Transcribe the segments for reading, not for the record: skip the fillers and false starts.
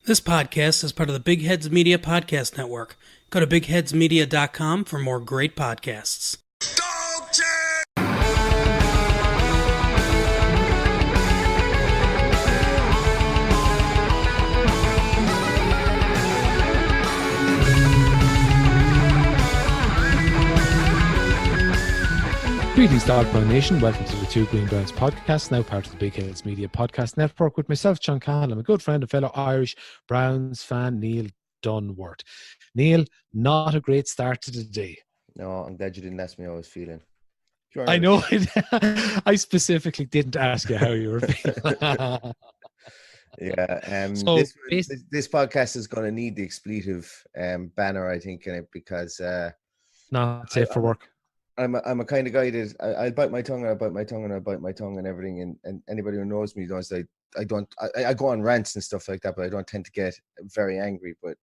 This podcast is part of the Big Heads Media Podcast Network. Go to bigheadsmedia.com for more great podcasts. Greetings, Dogpound Nation. Welcome to the Two Green Browns podcast, now part of the Big Heads Media Podcast Network, with myself, John Cahill, and a good friend and fellow Irish Browns fan, Neil Dunworth. Neil, not a great start to the day. No, I'm glad you didn't ask me how I was feeling. I know. I specifically didn't ask you how you were feeling. Yeah. So this podcast is going to need the expletive banner, I think, in it, because not safe for work. I'm a kind of guy that I'll bite my tongue and I'll bite my tongue and I'll bite my tongue and everything. And anybody who knows me knows that I go on rants and stuff like that, but I don't tend to get very angry. But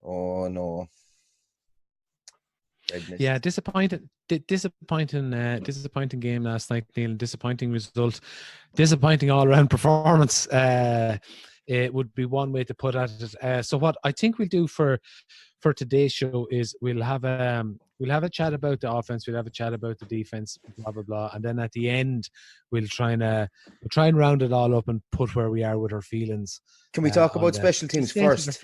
oh no. Yeah, disappointing game last night, Neil. Disappointing result, disappointing all-around performance. It would be one way to put at it. So what I think we'll do for today's show is we'll have a chat about the offense, we'll have a chat about the defense, blah blah blah, and then at the end we'll try and round it all up and put where we are with our feelings. Can we talk about special teams first?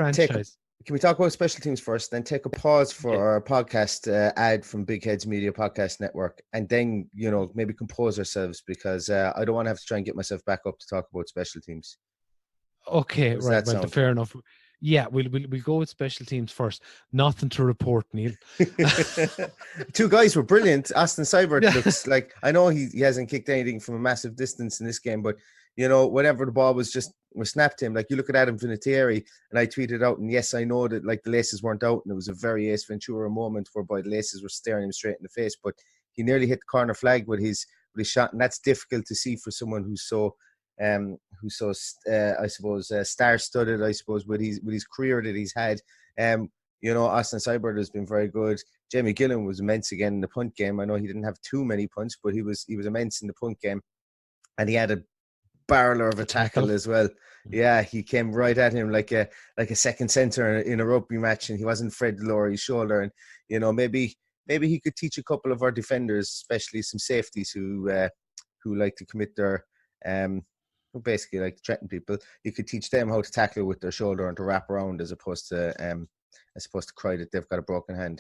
Can we talk about special teams first, then take a pause for our podcast ad from Big Heads Media Podcast Network, and then, maybe compose ourselves, because I don't want to have to try and get myself back up to talk about special teams. Okay, right, fair enough. Yeah, we'll go with special teams first. Nothing to report, Neil. Two guys were brilliant. Austin Seibert looks like, I know he hasn't kicked anything from a massive distance in this game, but whenever the ball was snapped to him, like you look at Adam Vinatieri, and I tweeted out, and yes, I know that like the laces weren't out, and it was a very Ace Ventura moment whereby the laces were staring him straight in the face, but he nearly hit the corner flag with his shot, and that's difficult to see for someone who's so star-studded, I suppose, with his career that he's had. Austin Seibert has been very good. Jamie Gillen was immense again in the punt game. I know he didn't have too many punts, but he was immense in the punt game, and he had a barreler of a tackle as well. Yeah, he came right at him like a second center in a rugby match, and he wasn't afraid to lower his shoulder. And maybe he could teach a couple of our defenders, especially some safeties who like to commit their who basically like to threaten people. You could teach them how to tackle with their shoulder and to wrap around, as opposed to cry that they've got a broken hand.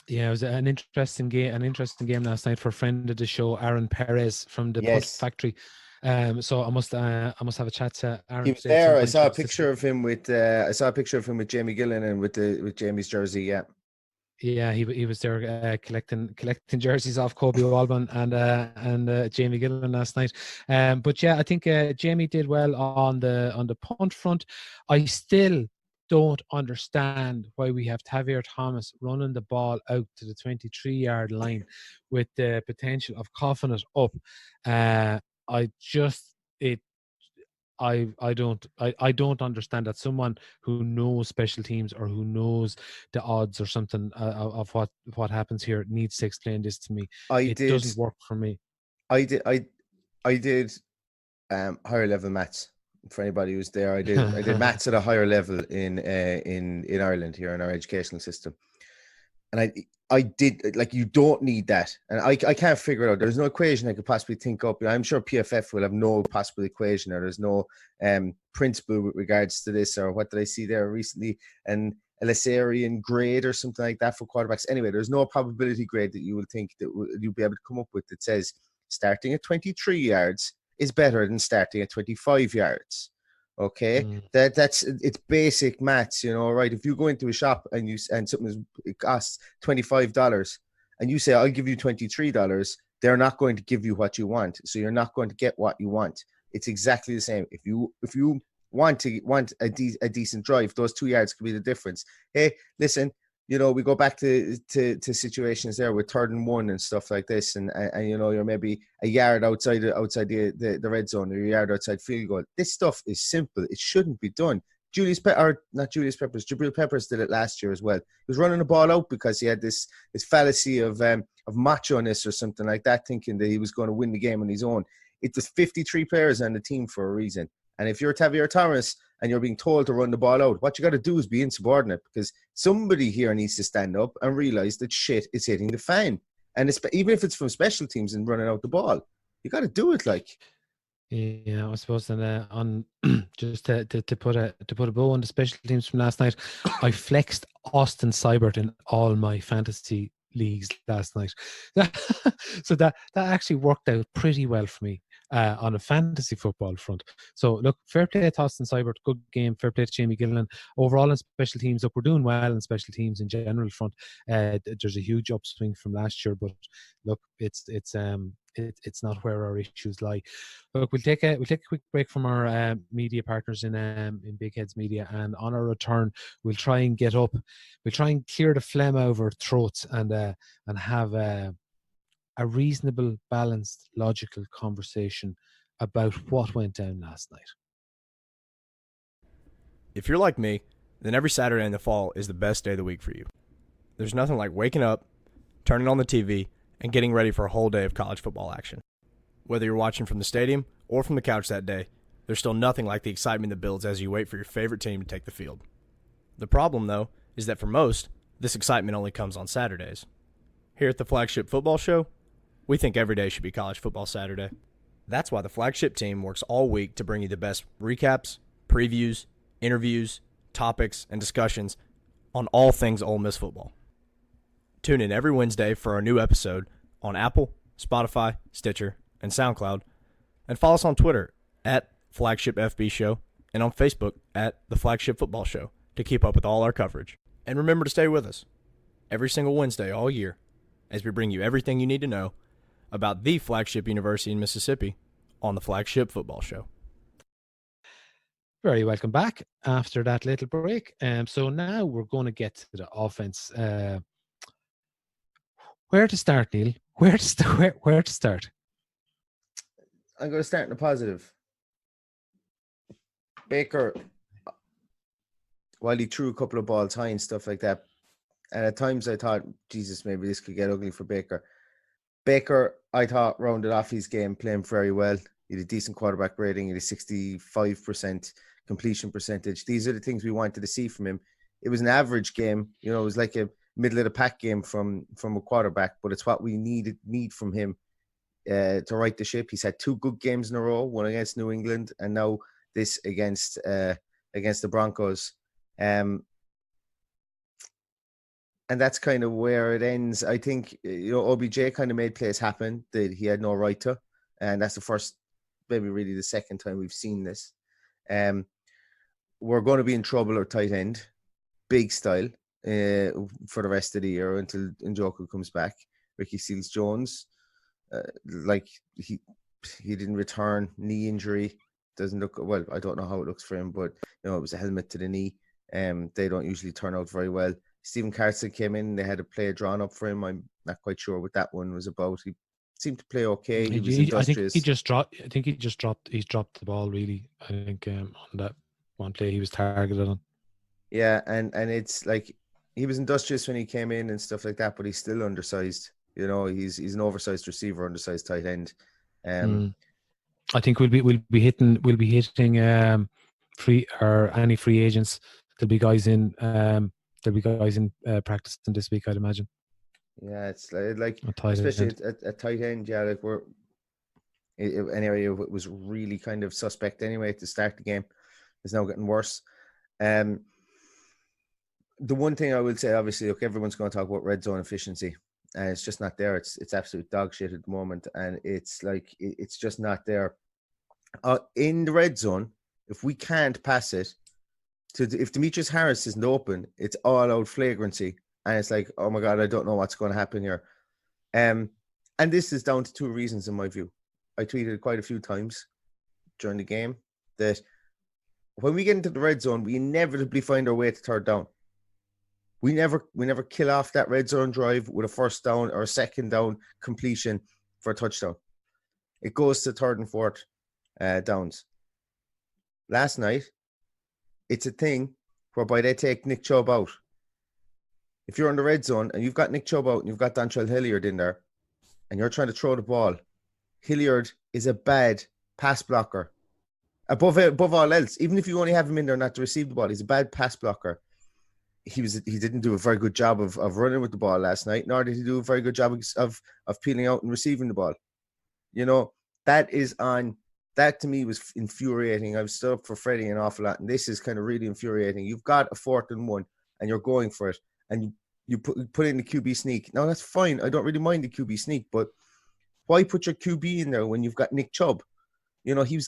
Yeah, it was an interesting game last night for a friend of the show, Aaron Perez from the Putt Factory. So I must have a chat to Aaron. He was there. I saw a picture of him with Jamie Gillen and with Jamie's jersey. Yeah. Yeah, he was there collecting jerseys off Kobe Waldman and Jamie Gillen last night. But yeah, I think Jamie did well on the punt front. I still don't understand why we have Tavier Thomas running the ball out to the 23-yard line with the potential of coughing it up. I don't understand that someone who knows special teams or who knows the odds or something of what happens here needs to explain this to me. It doesn't work for me. I did higher level maths. For anybody who's there, I did maths at a higher level in Ireland, here in our educational system, and I did, like, you don't need that. And I can't figure it out. There's no equation I could possibly think up. I'm sure PFF will have no possible equation, or there's no principle with regards to this, or what did I see there recently? An Elisarian grade or something like that for quarterbacks. Anyway, there's no probability grade that you will think that you'll be able to come up with that says starting at 23 yards is better than starting at 25 yards. Okay, it's basic maths, right? If you go into a shop and it costs $25, and you say I'll give you $23, they're not going to give you what you want, so you're not going to get what you want. It's exactly the same. If you want a decent drive, those 2 yards could be the difference. Hey, listen. We go back to situations there with 3rd and 1 and stuff like this, and you're maybe a yard outside the red zone, or a yard outside field goal. This stuff is simple. It shouldn't be done. Jabril Peppers did it last year as well. He was running the ball out because he had this fallacy of macho-ness or something like that, thinking that he was going to win the game on his own. It was 53 players on the team for a reason, And if you're Tavier Thomas and you're being told to run the ball out, what you got to do is be insubordinate, because somebody here needs to stand up and realize that shit is hitting the fan. And even if it's from special teams and running out the ball, you got to do it. Like, yeah, I suppose. And on just to put a bow on the special teams from last night, I flexed Austin Seibert in all my fantasy leagues last night. So that actually worked out pretty well for me on a fantasy football front. So look, fair play to Austin Seibert, good game. Fair play to Jamie Gilliland. Overall in special teams, look, we're doing well in special teams in general front. There's a huge upswing from last year, but look, it's not where our issues lie. Look, we'll take a quick break from our media partners in Big Heads Media, and on our return, we'll try and clear the phlegm out of our throats and have a reasonable, balanced, logical conversation about what went down last night. If you're like me, then every Saturday in the fall is the best day of the week for you. There's nothing like waking up, turning on the TV, and getting ready for a whole day of college football action. Whether you're watching from the stadium or from the couch that day, there's still nothing like the excitement that builds as you wait for your favorite team to take the field. The problem, though, is that for most, this excitement only comes on Saturdays. Here at the Flagship Football Show, we think every day should be College Football Saturday. That's why the Flagship team works all week to bring you the best recaps, previews, interviews, topics, and discussions on all things Ole Miss football. Tune in every Wednesday for our new episode on Apple, Spotify, Stitcher, and SoundCloud, and follow us on Twitter at Flagship FB Show and on Facebook at The Flagship Football Show to keep up with all our coverage. And remember to stay with us every single Wednesday all year as we bring you everything you need to know about the Flagship University in Mississippi on the Flagship Football Show. Very welcome back after that little break. So now we're going to get to the offense. Where to start, Neil? Where to start? I'm going to start in the positive. Baker, while he threw a couple of balls high and stuff like that, and at times I thought, Jesus, maybe this could get ugly for Baker. Baker, I thought, rounded off his game playing very well. He had a decent quarterback rating. He had a 65% completion percentage. These are the things we wanted to see from him. It was an average game. You know, it was like a middle of the pack game from a quarterback, but it's what we need from him to right the ship. He's had 2 good games in a row, one against New England and now this against the Broncos. And that's kind of where it ends. I think, you know, OBJ kind of made plays happen that he had no right to. And that's the first, maybe really the second time we've seen this. We're going to be in trouble at tight end, big style, for the rest of the year until Njoku comes back. Ricky Seals-Jones, he didn't return, knee injury. Doesn't look, well, I don't know how it looks for him, but, you know, it was a helmet to the knee. They don't usually turn out very well. Stephen Carson came in. They had a play drawn up for him. I'm not quite sure what that one was about. He seemed to play okay. He was industrious. He dropped the ball, really. I think on that one play he was targeted on. Yeah, and it's like he was industrious when he came in and stuff like that, but he's still undersized. You know, he's an oversized receiver, undersized tight end. I think we'll be hitting any free agents. There'll be guys in practicing this week, I'd imagine. Yeah, it's like especially at tight end. Yeah, like an area that was really kind of suspect anyway to start the game. It's now getting worse. The one thing I will say, obviously, look, everyone's going to talk about red zone efficiency, and it's just not there. It's absolute dog shit at the moment, and it's like it's just not there. In the red zone, if we can't pass it, if Demetrius Harris isn't open, it's all out flagrancy, and it's like, oh my God, I don't know what's going to happen here. And this is down to 2 reasons in my view. I tweeted quite a few times during the game that when we get into the red zone, we inevitably find our way to third down. We never kill off that red zone drive with a first down or a second down completion for a touchdown. It goes to 3rd and 4th downs. Last night, it's a thing whereby they take Nick Chubb out. If you're in the red zone and you've got Nick Chubb out and you've got Dontrell Hilliard in there and you're trying to throw the ball, Hilliard is a bad pass blocker. Above all else, even if you only have him in there not to receive the ball, he's a bad pass blocker. He didn't do a very good job of running with the ball last night, nor did he do a very good job of peeling out and receiving the ball. You know, that to me was infuriating. I was still up for Freddie an awful lot, and this is kind of really infuriating. You've got a 4th and 1, and you're going for it, and you put in the QB sneak. Now that's fine. I don't really mind the QB sneak, but why put your QB in there when you've got Nick Chubb? You know, he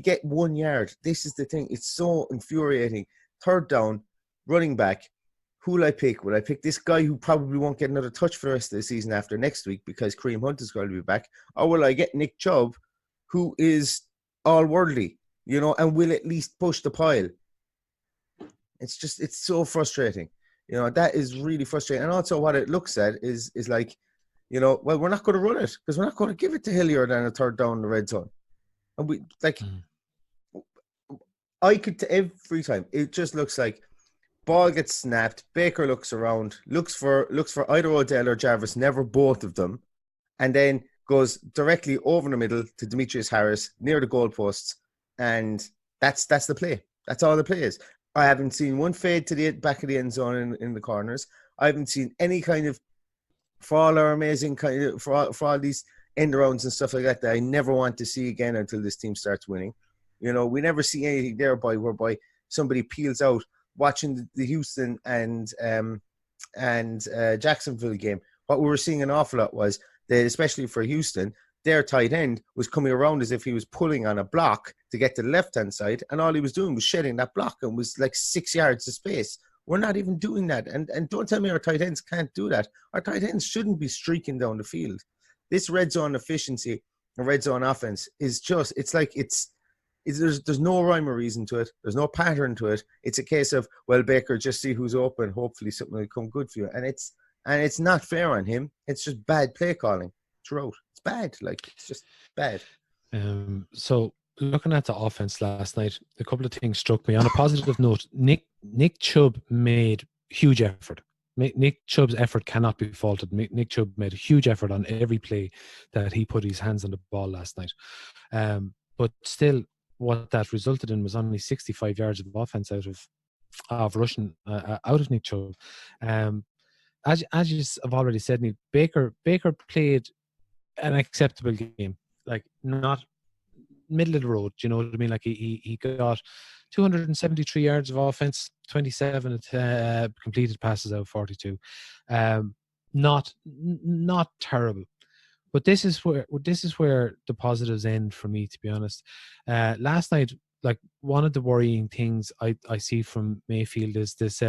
get 1 yard. This is the thing. It's so infuriating. 3rd down, running back. Who will I pick? Will I pick this guy who probably won't get another touch for the rest of the season after next week because Kareem Hunt is going to be back? Or will I get Nick Chubb, who is all-worldly, you know, and will at least push the pile? It's so frustrating. You know, that is really frustrating. And also what it looks at is like, you know, well, we're not going to run it because we're not going to give it to Hilliard on a 3rd down in the red zone. And we, like, I could, every time, it just looks like ball gets snapped. Baker looks around, looks for either Odell or Jarvis, never both of them, and then goes directly over the middle to Demetrius Harris near the goalposts, and that's the play. That's all the play is. I haven't seen one fade to the back of the end zone in the corners. I haven't seen any kind of, for all our amazing kind of, for all these end rounds and stuff like that I never want to see again until this team starts winning. You know, we never see anything there whereby somebody peels out. Watching the Houston and Jacksonville game, what we were seeing an awful lot was that, especially for Houston, their tight end was coming around as if he was pulling on a block to get to the left-hand side, and all he was doing was shedding that block and was like 6 yards of space. We're not even doing that. And don't tell me our tight ends can't do that. Our tight ends shouldn't be streaking down the field. This red zone efficiency and red zone offense is just, there's no rhyme or reason to it. There's no pattern to it. It's a case of, well, Baker, just see who's open. Hopefully something will come good for you. And it's not fair on him. It's just bad play calling throughout. It's bad. Like, it's just bad. So looking at the offense last night, a couple of things struck me. On a positive note, Nick Chubb made huge effort. Nick Chubb's effort cannot be faulted. Nick Chubb made a huge effort on every play that he put his hands on the ball last night. But still, what that resulted in was only 65 yards of offense out of rushing out of Nick Chubb. As you have already said, Neil, Baker played an acceptable game, like not middle of the road. Do you know what I mean? Like he got 273 yards of offense, 27 completed passes out of 42. Not terrible. But this is where the positives end for me, to be honest. Last night, like, one of the worrying things I see from Mayfield is this: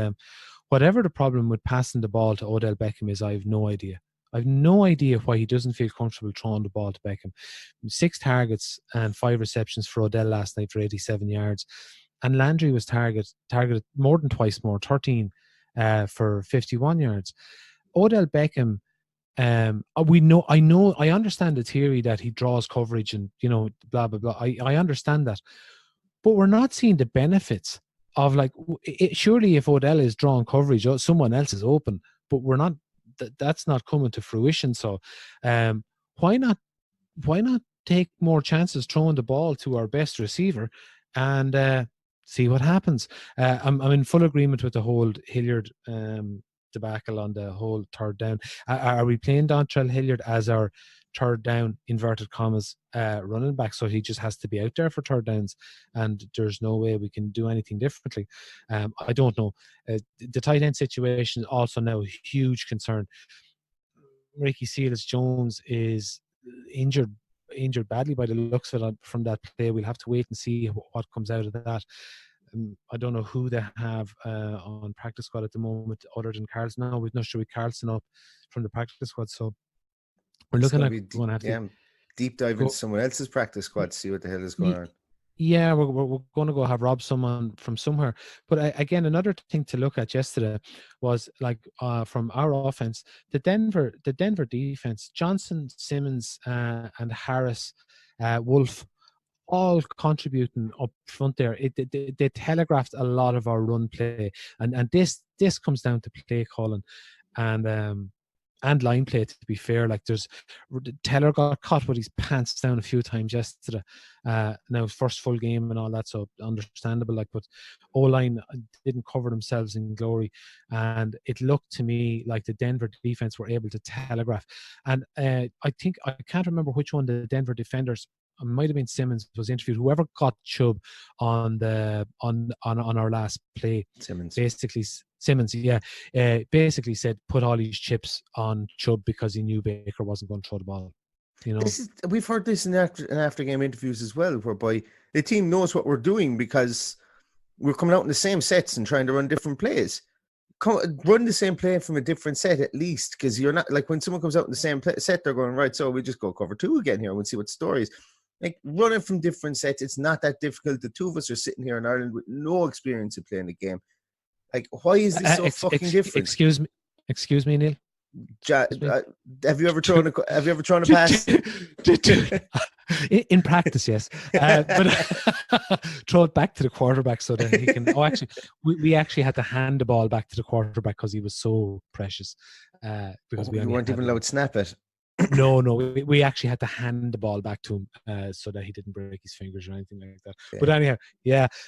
whatever the problem with passing the ball to Odell Beckham is, I have no idea. I have no idea why he doesn't feel comfortable throwing the ball to Beckham. 6 targets and 5 receptions for Odell last night for 87 yards, and Landry was targeted more than twice more, 13 for 51 yards. Odell Beckham. I understand the theory that he draws coverage and, you know, blah, blah, blah. I understand that. But we're not seeing the benefits of, like, surely if Odell is drawing coverage, someone else is open, but we're not, that's not coming to fruition. So why not take more chances throwing the ball to our best receiver and see what happens? I'm in full agreement with the whole Hilliard debacle on the whole 3rd down. Are we playing Dontrell Hilliard as our 3rd down, inverted commas, running back, so he just has to be out there for 3rd downs and there's no way we can do anything differently? I don't know. The tight end situation is also now a huge concern. Ricky Seals-Jones is injured badly by the looks of it from that play. We'll have to wait and see what comes out of that. I don't know who they have on practice squad at the moment other than Carlson. Now we're not sure with Carlson up from the practice squad, so we're looking at going to have to deep dive into someone else's practice squad to see what the hell is going on. Yeah, we're going to go rob someone from somewhere. But again, another thing to look at yesterday was, like, from our offense, the Denver defense, Johnson, Simmons, and Harris, Wolf, all contributing up front there. They telegraphed a lot of our run play, and this comes down to play calling, and and line play, to be fair. Like Taylor got caught with his pants down a few times yesterday. Now first full game and all that, so understandable. Like, but O-line didn't cover themselves in glory, and it looked to me like the Denver defense were able to telegraph. And I think, I can't remember which one the Denver defenders, it might have been Simmons, was interviewed. Whoever got Chubb on our last play, basically Simmons, basically said put all his chips on Chubb because he knew Baker wasn't going to throw the ball. You know, we've heard this in after game interviews as well, whereby the team knows what we're doing because we're coming out in the same sets and trying to run different plays. Run the same play from a different set at least, because you're not like when someone comes out in the same set, they're going, right, so we just go cover 2 again here and we'll see what the story is. Like, running from different sets, it's not that difficult. The two of us are sitting here in Ireland with no experience of playing the game. Like, why is this so fucking different? Excuse me, Neil. Have you ever thrown a pass? In practice, yes, but throw it back to the quarterback so that he can. Oh, actually, we actually had to hand the ball back to the quarterback because he was so precious. Because we weren't even allowed to snap it. No, we actually had to hand the ball back to him so that he didn't break his fingers or anything like that. Yeah. But anyhow,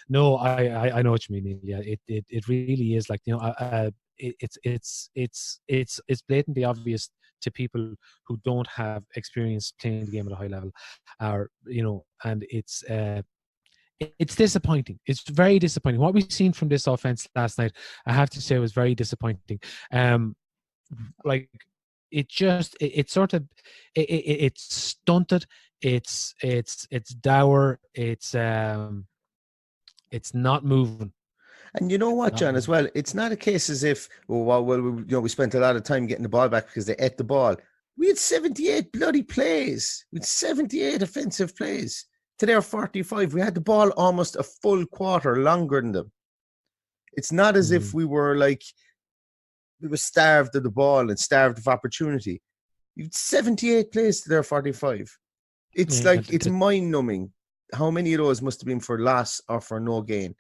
no, I know what you mean. Yeah, it really is, like, you know, it's blatantly obvious to people who don't have experience playing the game at a high level, or, you know, and it's disappointing. It's very disappointing. What we've seen from this offense last night, I have to say, was very disappointing. Like, it's stunted. It's dour. It's not moving. And you know what, John, as well, it's not a case as if, we spent a lot of time getting the ball back because they ate the ball. We had 78 bloody plays. We had 78 offensive plays. To their 45, we had the ball almost a full quarter longer than them. It's not as if we were starved of the ball and starved of opportunity. You had 78 plays to their 45. It's it's mind-numbing how many of those must have been for loss or for no gain.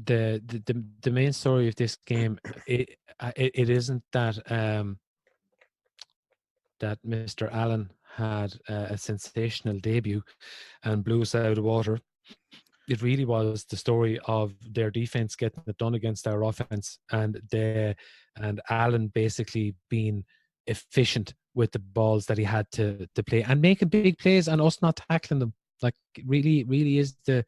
The main story of this game, it isn't that that Mr. Allen had a sensational debut and blew us out of the water. It really was the story of their defense getting it done against our offense, and Allen basically being efficient with the balls that he had to play and making big plays and us not tackling them. Like, really is the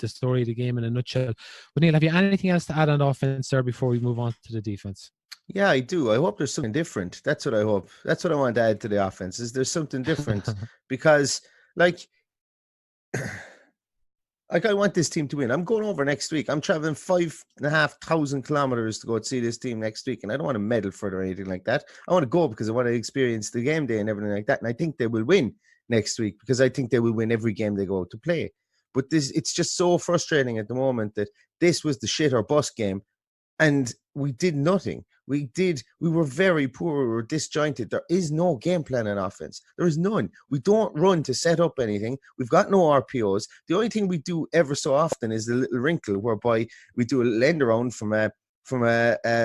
story of the game in a nutshell. But Neil, have you anything else to add on offense there before we move on to the defense? Yeah, I do. I hope there's something different. That's what I hope. That's what I want to add to the offense, is there's something different. Because, I want this team to win. I'm going over next week. I'm traveling 5,500 kilometers to go see this team next week, and I don't want to medal for it or anything like that. I want to go because I want to experience the game day and everything like that. And I think they will win next week, because I think they will win every game they go out to play. But it's just so frustrating at the moment that this was the shit or bust game, and we did nothing. We were very poor. We were disjointed. There is no game plan in offense. There is none. We don't run to set up anything. We've got no RPOs. The only thing we do ever so often is the little wrinkle whereby we do a little end around from a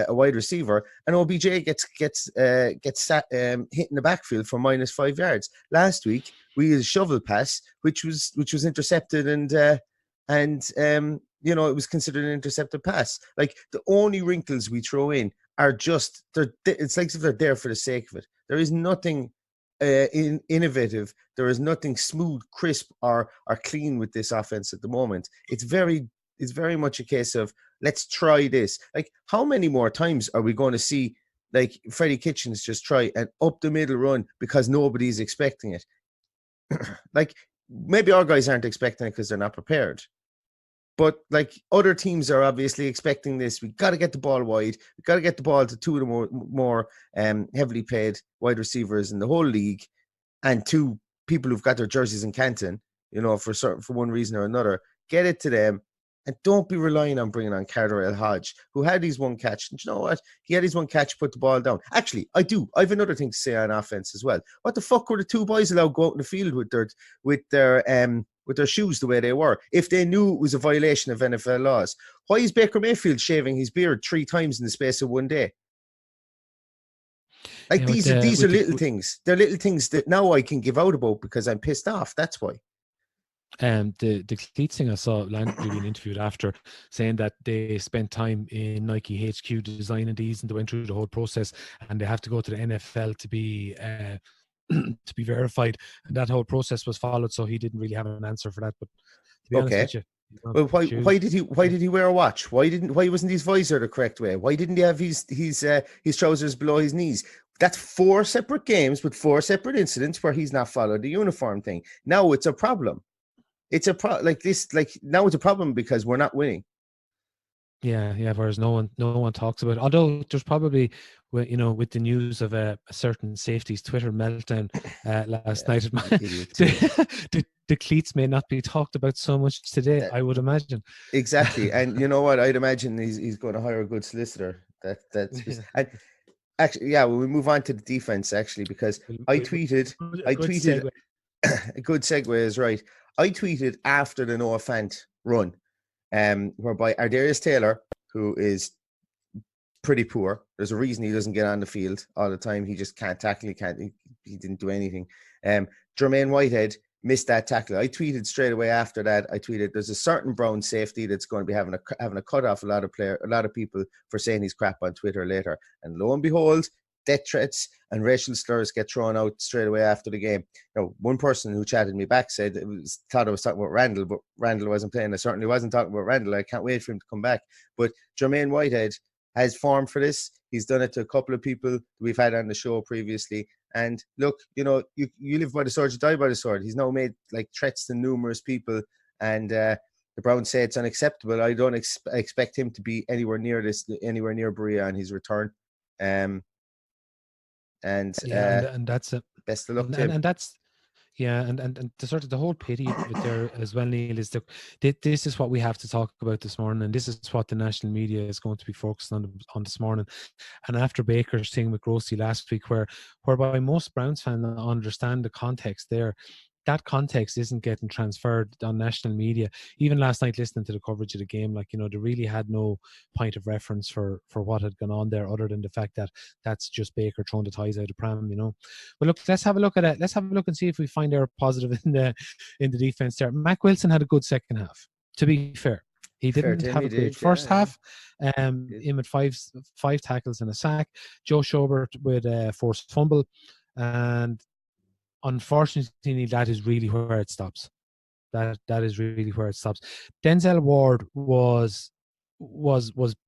wide receiver, and OBJ gets hit in the backfield for -5 yards. Last week we used a shovel pass, which was intercepted, and it was considered an intercepted pass. Like, the only wrinkles we throw in are it's like if they're there for the sake of it. There is nothing innovative. There is nothing smooth, crisp, or clean with this offense at the moment. It's very much a case of, let's try this. Like, how many more times are we going to see, like, Freddie Kitchens just try an up the middle run because nobody's expecting it? Like, maybe our guys aren't expecting it because they're not prepared. But, like, other teams are obviously expecting this. We got to get the ball wide. We got to get the ball to two of the more heavily paid wide receivers in the whole league, and two people who've got their jerseys in Canton, for one reason or another. Get it to them, and don't be relying on bringing on Carter El Hodge, who had his one catch. And you know what? He had his one catch, put the ball down. Actually, I have another thing to say on offense as well. What the fuck were the two boys allowed to go out in the field with their shoes the way they were, if they knew it was a violation of NFL laws? Why is Baker Mayfield shaving his beard 3 times in the space of one day? Like with these are little the things. They're little things that now I can give out about because I'm pissed off. That's why. the cleat thing, I saw Landry being interviewed after, saying that they spent time in Nike HQ designing these, and they went through the whole process, and they have to go to the NFL to be to be verified, and that whole process was followed. So he didn't really have an answer for that. But to be honest Okay. with you, Well, why shoes, did he wear a watch? Why wasn't his visor the correct way? Why didn't he have his trousers below his knees? That's 4 separate games with 4 separate incidents where he's not followed the uniform thing. Now it's a problem. It's a now it's a problem because we're not winning. Yeah. Whereas no one talks about it. Although there's probably, with the news of a certain safety's Twitter meltdown last night, the cleats may not be talked about so much today. I would imagine. Exactly, and you know what? I'd imagine he's going to hire a good solicitor. That's and actually, yeah. Well, we move on to the defense actually because I tweeted. Segue. A good segue is right. I tweeted after the Noah Fant run, whereby Ardarius Taylor, who is pretty poor, there's a reason he doesn't get on the field all the time. He just can't tackle. He didn't do anything. Jermaine Whitehead missed that tackle. I tweeted straight away after that. I tweeted, "There's a certain Brown safety that's going to be having a cut off a lot of people for saying he's crap on Twitter later." And lo and behold, death threats and racial slurs get thrown out straight away after the game. Now, one person who chatted me back said thought I was talking about Randall, but Randall wasn't playing. I certainly wasn't talking about Randall. I can't wait for him to come back. But Jermaine Whitehead has formed for this. He's done it to a couple of people we've had on the show previously. And look, you live by the sword, you die by the sword. He's now made like threats to numerous people, and the Browns say it's unacceptable. I don't expect him to be anywhere near Berea on his return. And that's it. Best of luck to him. And that's and the sort of the whole pity of it there as well, Neil, is that this is what we have to talk about this morning, and this is what the national media is going to be focused on this morning. And after Baker's thing with Grossi last week, whereby most Browns fans understand the context there, that context isn't getting transferred on national media. Even last night, listening to the coverage of the game, they really had no point of reference for what had gone on there, other than the fact that that's just Baker throwing the ties out of pram, But look, let's have a look at it. Let's have a look and see if we find our positive in the defense there. Mac Wilson had a good second half, to be fair. He didn't have a great first half. Him with five tackles and a sack. Joe Schobert with a forced fumble, and unfortunately, that is really where it stops. That is really where it stops. Denzel Ward was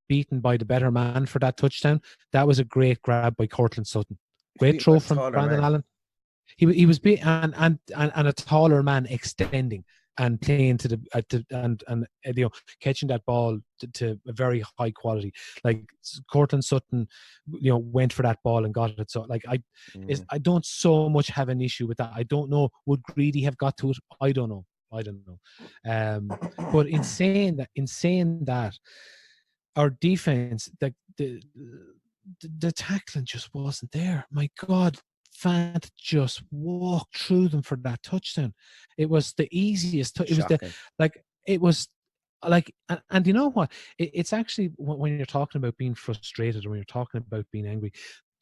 beaten by the better man for that touchdown. That was a great grab by Cortland Sutton. Great throw from Brandon Allen. He was beat and a taller man extending and playing to the catching that ball to a very high quality. Like Cortland Sutton, went for that ball and got it. So I don't so much have an issue with that. I don't know, would Greedy have got to it? I don't know. But in saying that, our defense, the tackling just wasn't there. My God. Fant just walked through them for that touchdown. It was the easiest. It was and you know what? It's actually when you're talking about being frustrated or when you're talking about being angry,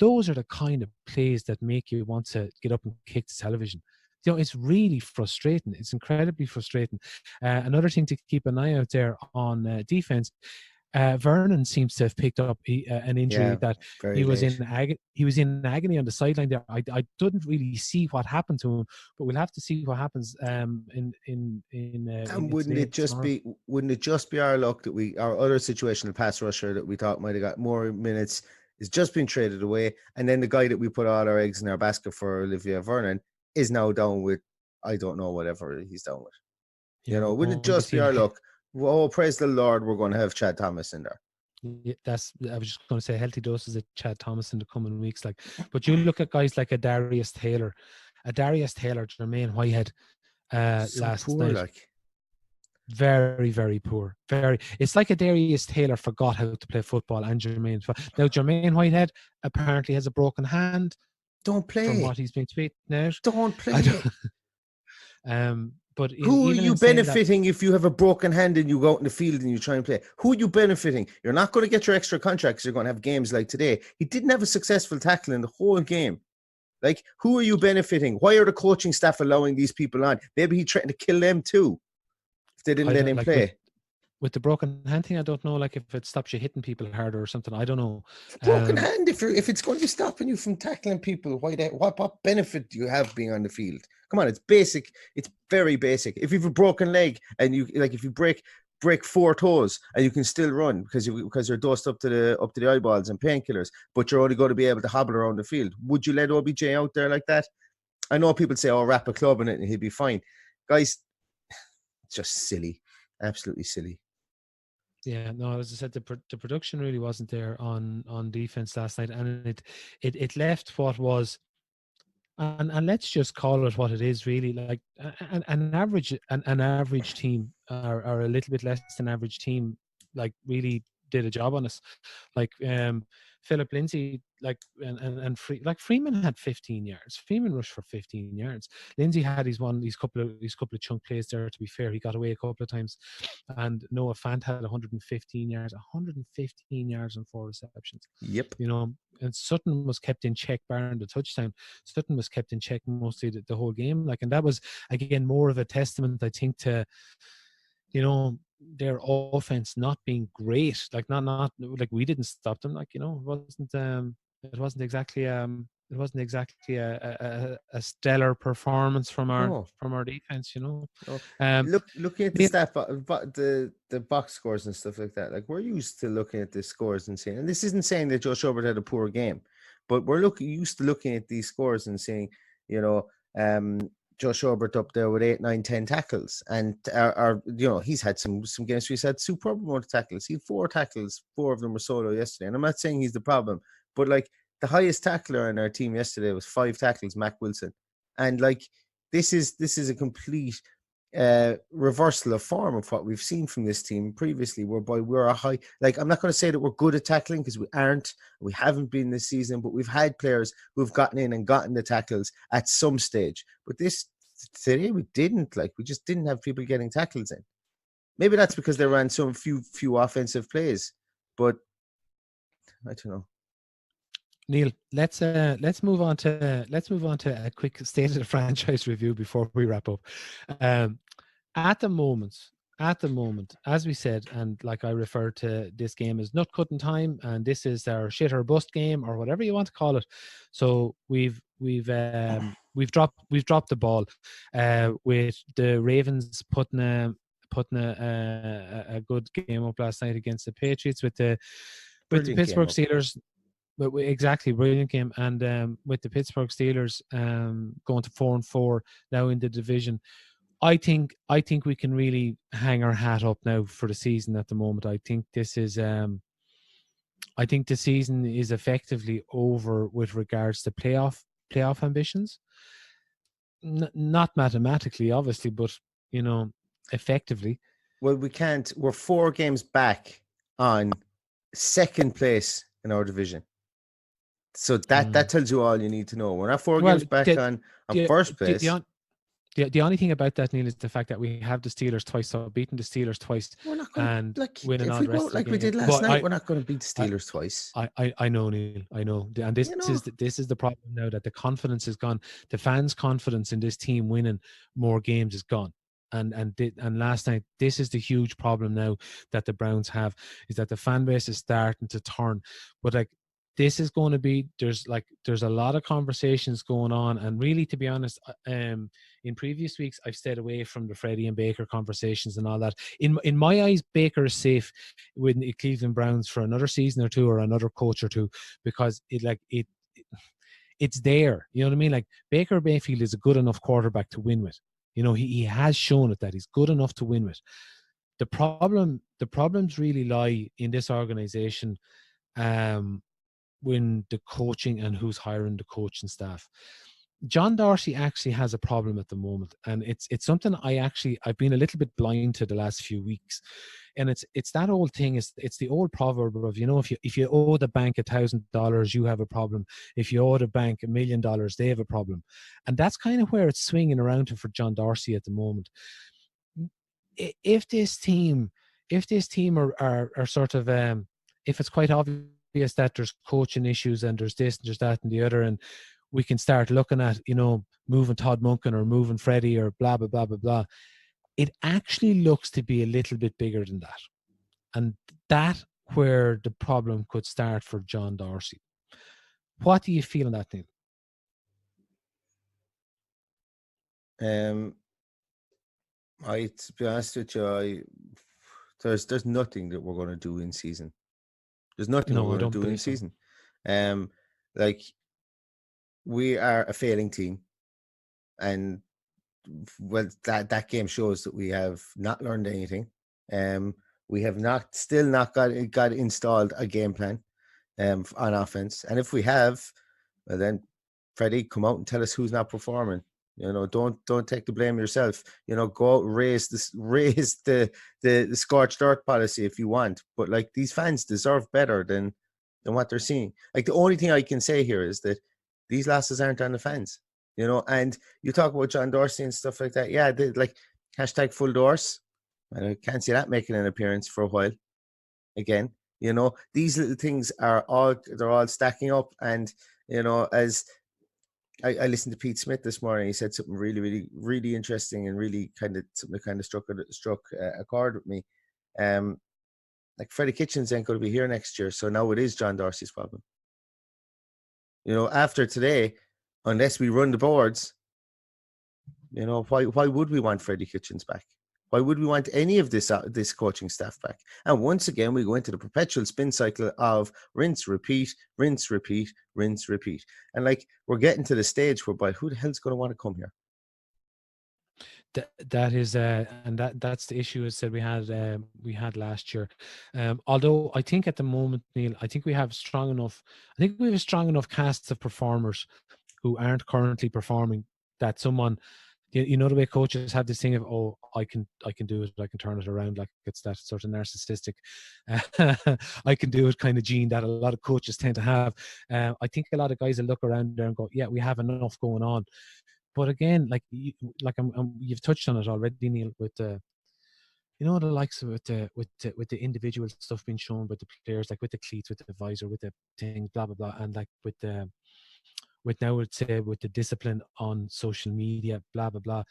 those are the kind of plays that make you want to get up and kick the television. It's really frustrating. It's incredibly frustrating. Another thing to keep an eye out there on defense. Vernon seems to have picked up an injury that he was in agony on the sideline there. I didn't really see what happened to him, but we'll have to see what happens wouldn't it just be our luck that our other situational pass rusher that we thought might have got more minutes is just been traded away, and then the guy that we put all our eggs in our basket for, Olivia Vernon, is now down with I don't know whatever he's down with. Wouldn't it just be our luck? Oh, praise the Lord, we're going to have Chad Thomas in there. Yeah, I was just going to say healthy doses of Chad Thomas in the coming weeks. But you look at guys like Darius Taylor, Jermaine Whitehead last poor, night. Very, very poor. It's like Darius Taylor forgot how to play football, and Jermaine Whitehead apparently has a broken hand. Don't play. From what he's been tweeting out. Don't play. but Who are even you in saying that, benefiting if you have a broken hand and you go out in the field and you try and play? Who are you benefiting? You're not going to get your extra contracts. You're going to have games like today. He didn't have a successful tackle in the whole game. Like, who are you benefiting? Why are the coaching staff allowing these people on? Maybe he's trying to kill them too if they didn't I let don't him like play. with the broken hand thing. I don't know, like if it stops you hitting people harder or something. I don't know. Broken hand, if it's going to be stopping you from tackling people, what benefit do you have being on the field? Come on, it's basic. It's very basic. If you have a broken leg and if you break 4 toes and you can still run because you're dosed up to the eyeballs and painkillers, but you're only going to be able to hobble around the field, would you let OBJ out there like that? I know people say, "Oh, wrap a club in it and he'll be fine." Guys, it's just silly, absolutely silly. Yeah, no, as I said, the production really wasn't there on defense last night, and it left what was, and let's just call it what it is, really, like an average team, or a little bit less than average team, like really did a job on us. Like Philip Lindsay, like and Freeman had 15 yards. Freeman rushed for 15 yards. Lindsay had these couple of chunk plays there. To be fair, he got away a couple of times, and Noah Fant had 115 yards, 115 yards and 4 receptions. Yep. You know, and Sutton was kept in check, barring the touchdown. Sutton was kept in check mostly the whole game. Like, and that was again more of a testament, I think, to, you know, their offense not being great. Like not like we didn't stop them. Like, you know, it wasn't exactly a stellar performance from our defense. You know, looking at the stat, the box scores and stuff like that. Like, we're used to looking at the scores and saying, and this isn't saying that Joe Schobert had a poor game, but we're used to looking at these scores and saying, you know, Joe Schobert up there with 8, 9, 10 tackles, and you know, he's had some games where he's had superb amount of tackles. He had 4 tackles, 4 of them were solo yesterday, and I'm not saying he's the problem, but like, the highest tackler on our team yesterday was 5 tackles, Mac Wilson, and like, this is a complete reversal of form of what we've seen from this team previously, whereby we're a high, like, I'm not going to say that we're good at tackling, because we aren't, we haven't been this season, but we've had players who've gotten in and gotten the tackles at some stage. But today we didn't, like, we just didn't have people getting tackles in. Maybe that's because they ran some few offensive plays, but I don't know. Neil, let's move on to a quick state of the franchise review before we wrap up. At the moment, as we said, and like I referred to this game as nut cutting time, and this is our shit or bust game, or whatever you want to call it. So we've dropped the ball with the Ravens putting a good game up last night against the Patriots, with the Pittsburgh Steelers. Exactly, brilliant game. And with the Pittsburgh Steelers going to 4-4 now in the division, I think we can really hang our hat up now for the season at the moment. I think this is I think the season is effectively over with regards to playoff ambitions. Not mathematically, obviously, but, you know, effectively. Well, we can't. We're 4 games back on second place in our division. So that tells you all you need to know. We're not 4 games back on first place. The only thing about that, Neil, is the fact that we have the Steelers twice. So beating the Steelers twice, we're not going to, like, winning all the rest of the like we did last night. We're not going to beat the Steelers twice. I know, Neil. I know, and this is the problem now, that the confidence is gone. The fans' confidence in this team winning more games is gone. And last night, this is the huge problem now that the Browns have, is that the fan base is starting to turn. But like, this is going to be, there's a lot of conversations going on, and really, to be honest, in previous weeks I've stayed away from the Freddie and Baker conversations and all that. In my eyes, Baker is safe with the Cleveland Browns for another season or two, or another coach or two, because it's there. You know what I mean? Like, Baker Mayfield is a good enough quarterback to win with. You know, he has shown it that he's good enough to win with. The problems really lie in this organization, when the coaching and who's hiring the coaching staff. John Dorsey actually has a problem at the moment, and it's something I've been a little bit blind to the last few weeks. and it's that old thing. It's the old proverb of, you know, if you owe the bank $1,000, you have a problem. If you owe the bank $1 million, they have a problem. And that's kind of where it's swinging around to for John Dorsey at the moment. If this team are sort of if it's quite obvious that there's coaching issues and there's this and there's that and the other, and we can start looking at, you know, moving Todd Monken or moving Freddie or blah blah blah blah blah, it actually looks to be a little bit bigger than that, and that where the problem could start for John Dorsey. What do you feel on that, Neil? To be honest with you, there's nothing that we're going to do in season. There's nothing we're going to do in season. Like, we are a failing team, and well, that game shows that we have not learned anything. We have still not got installed a game plan on offense, and if we have, well, then Freddie, come out and tell us who's not performing. You know, don't take the blame yourself. You know, go out and raise the scorched earth policy if you want. But like, these fans deserve better than what they're seeing. Like, the only thing I can say here is that these losses aren't on the fans. You know, and you talk about John Dorsey and stuff like that. Yeah, like hashtag full doors. I can't see that making an appearance for a while. Again, you know, these little things they're all stacking up. And, you know, as I listened to Pete Smith this morning, he said something really, really, really interesting and really kind of struck a chord with me. Like, Freddie Kitchens ain't going to be here next year, so now it is John Dorsey's problem. You know, after today, unless we run the boards, you know, why would we want Freddie Kitchens back? Why would we want any of this coaching staff back? And once again, we go into the perpetual spin cycle of rinse, repeat, rinse, repeat, rinse, repeat. And like, we're getting to the stage whereby who the hell's going to want to come here? That is, and that's the issue is that we had last year. Although I think at the moment, Neil, I think we have a strong enough cast of performers who aren't currently performing, that someone, you know, the way coaches have this thing of, oh, I can do it, I can turn it around, like it's that sort of narcissistic I can do it kind of gene that a lot of coaches tend to have. I think a lot of guys will look around there and go, yeah, we have enough going on. But again, like you've touched on it already, Neil, with the, you know, the likes of with the individual stuff being shown with the players, like with the cleats, with the visor, with the things, blah blah blah, and like with the discipline on social media, blah blah blah.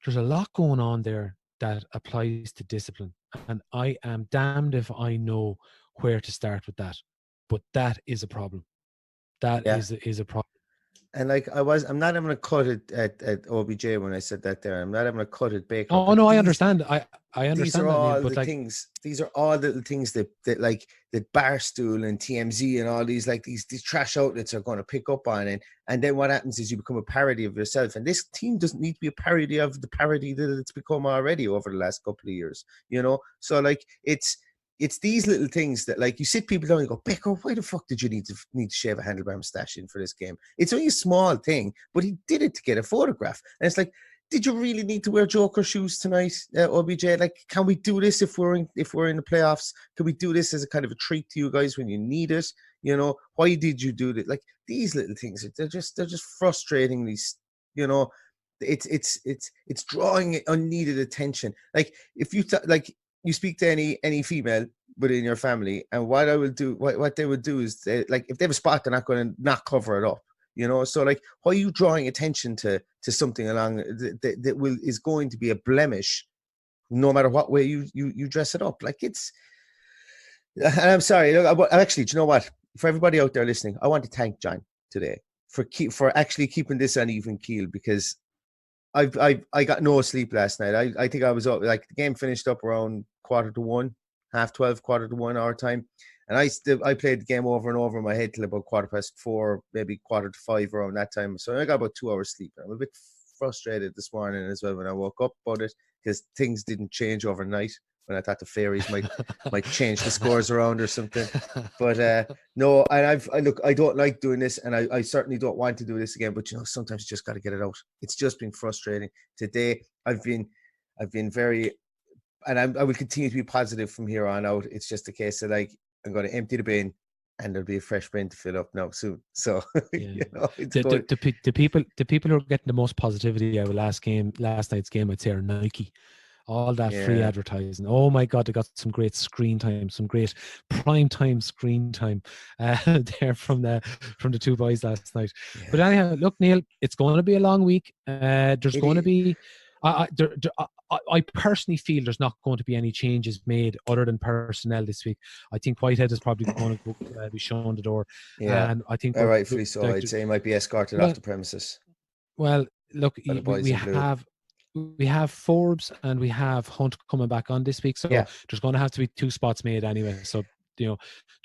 There's a lot going on there that applies to discipline, and I am damned if I know where to start with that. But that is a problem. That is a problem. And like, I'm not even going to cut it at OBJ when I said that there. I'm not even going to cut it Baker. Oh no, I understand. I understand. These are all the things. These are all little things that like that Barstool and TMZ and all these trash outlets are going to pick up on it. And then what happens is you become a parody of yourself. And this team doesn't need to be a parody of the parody that it's become already over the last couple of years. You know, so like, it's these little things that, like, you sit people down and go, Baker, why the fuck did you need to shave a handlebar mustache in for this game? It's only a small thing, but he did it to get a photograph. And it's like, did you really need to wear Joker shoes tonight, OBJ? Like, can we do this if we're in the playoffs? Can we do this as a kind of a treat to you guys when you need it? You know, why did you do that? Like, these little things, they're just frustrating. These, you know, it's drawing unneeded attention. Like, if you you speak to any female within your family, and what they would do is, like, if they have a spot, they're not going to not cover it up, you know. So like, why are you drawing attention to something along that is going to be a blemish, no matter what way you dress it up? Like, it's. And I'm sorry. Look, actually, do you know what? For everybody out there listening, I want to thank John today for actually keeping this on even keel, because I got no sleep last night. I think I was up, like, the game finished up around 1:45, 1:45 our time, and I played the game over and over in my head till about 4:15, maybe 4:45 around that time. So I got about 2 hours sleep. I'm a bit frustrated this morning as well when I woke up about it, because things didn't change overnight. When I thought the fairies might change the scores around or something. But no, and I don't like doing this, and I certainly don't want to do this again. But, you know, sometimes you just got to get it out. It's just been frustrating. Today, I've been very I will continue to be positive from here on out. It's just a case of like, I'm going to empty the bin, and there'll be a fresh bin to fill up now soon. So Yeah. it's good. The people who are getting the most positivity out of last night's game, I'd say, are Nike. All that free Yeah. advertising. Oh my God, they got some great screen time, some great prime time screen time there from the two boys last night. Yeah. But anyhow, look, Neil, it's going to be a long week. There's It going to is. be. I personally feel there's not going to be any changes made other than personnel this week. I think Whitehead is probably going to be shown the door, Yeah. and I think Rightfully so. I'd say he might be escorted off the premises well, look, by the boys we in blue. have Forbes and we have Hunt coming back on this week, so Yeah. there's going to have to be 2 spots made anyway. So 2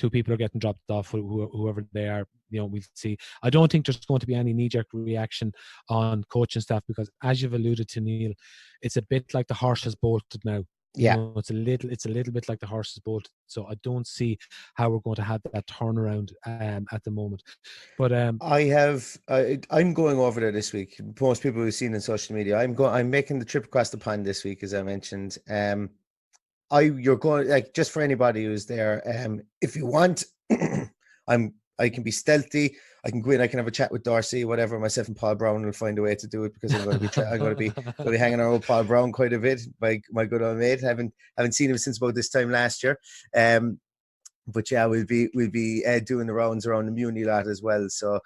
people are getting dropped off, whoever they are. We'll see. I don't think there's going to be any knee-jerk reaction on coaching staff because, as you've alluded to, Neil, it's a bit like the horse has bolted now. It's a little bit like the horse has bolted. So I don't see how we're going to have that turnaround at the moment. But I'm going over there this week. Most people who've seen in social media, I'm making the trip across the pond this week, as I mentioned. You're going, like, just for anybody who's there, if you want, I can be stealthy. I can go in. I can have a chat with Darcy, whatever. Myself and Paul Brown will find a way to do it because I'm going to be hanging around with Paul Brown quite a bit. My good old mate. Haven't seen him since about this time last year. But yeah, we'll be doing the rounds around the Muni lot as well. So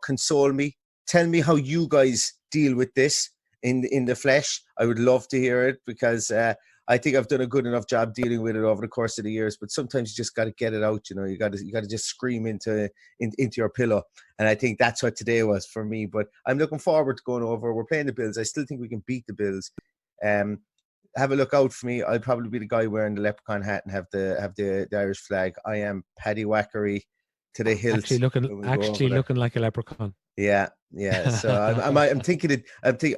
console me. Tell me how you guys deal with this in the flesh. I would love to hear it because I think I've done a good enough job dealing with it over the course of the years. But sometimes you just got to get it out. You got to just scream into your pillow. And I think that's what today was for me. But I'm looking forward to going over. We're playing the Bills. I still think we can beat the Bills. Have a look out for me. I'll probably be the guy wearing the leprechaun hat and have the Irish flag. I am paddy whackery to the hilt. Actually looking like a leprechaun. Yeah. So I'm thinking.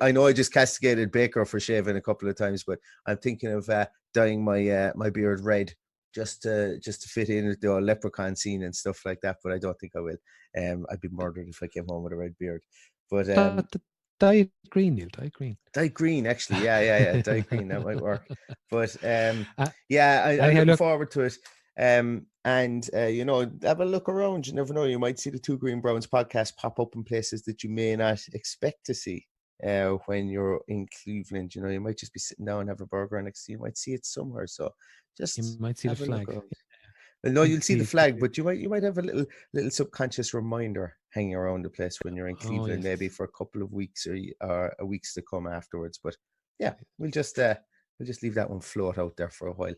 I know I just castigated Baker for shaving a couple of times, but I'm thinking of dyeing my beard red just to fit in with the leprechaun scene and stuff like that. But I don't think I will. I'd be murdered if I came home with a red beard. But dye green, Neil. Dye green. Dye green, actually. Yeah. Dye green, that might work. But I'm looking forward to it. And have a look around. You never know. You might see the Two Green Browns podcast pop up in places that you may not expect to see when you're in Cleveland. You might just be sitting down and have a burger next to you. You might see it somewhere. So just you might see the flag. Well, no, you'll see the flag, but you might have a little subconscious reminder hanging around the place when you're in Cleveland, maybe for a couple of weeks or weeks to come afterwards. But yeah, we'll just leave that one float out there for a while.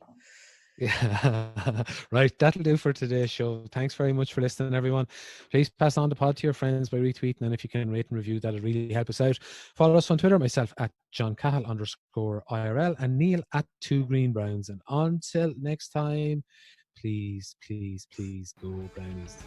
Yeah, right. That'll do for today's show. Thanks very much for listening, everyone. Please pass on the pod to your friends by retweeting, and if you can rate and review, that'll really help us out. Follow us on Twitter, myself at JohnCahill_IRL and Neil at 2 Green Browns. And until next time, please go Brownies.